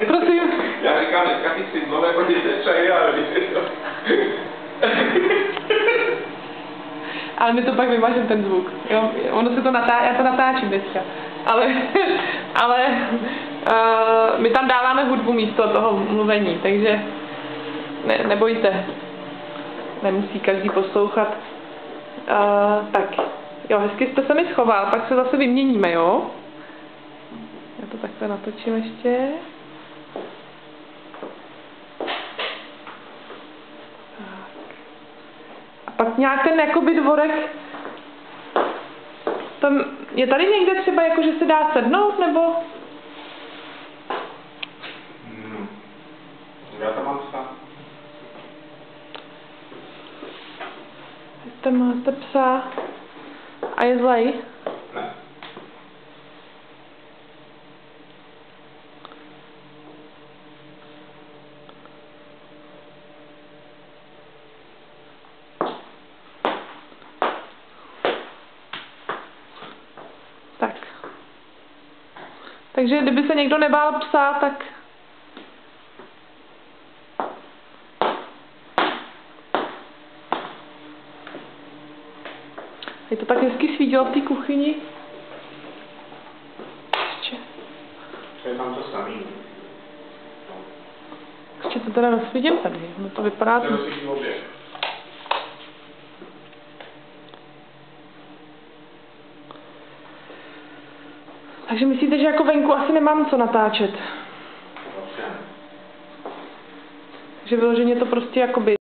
Prosím. Já říkám, dneska ty si zlové hodíte čaj a Ale my to pak vymažeme ten zvuk. Jo? Ono se to já to natáčím dneska. Ale my tam dáváme hudbu místo toho mluvení, takže nebojte. Nemusí každý poslouchat. Tak, jo, hezky jste se mi schoval, pak se zase vyměníme, jo? Já to takhle natočím ještě. A pak nějak ten jakoby dvorek, tam je tady někde třeba jako, že se dá sednout, nebo? Já tam mám psa. Tam máte psa a je zlej? Ne. Tak. Takže kdyby se někdo nebál psa, tak... Je to tak hezky svítilo v té kuchyni. Ještě. To je tam to samý. Ještě to teda nesvidím tady. No to vypadá... To je svítí obě. Takže myslíte, že jako venku asi nemám co natáčet? Vlastně. Takže vyloženě to prostě jakoby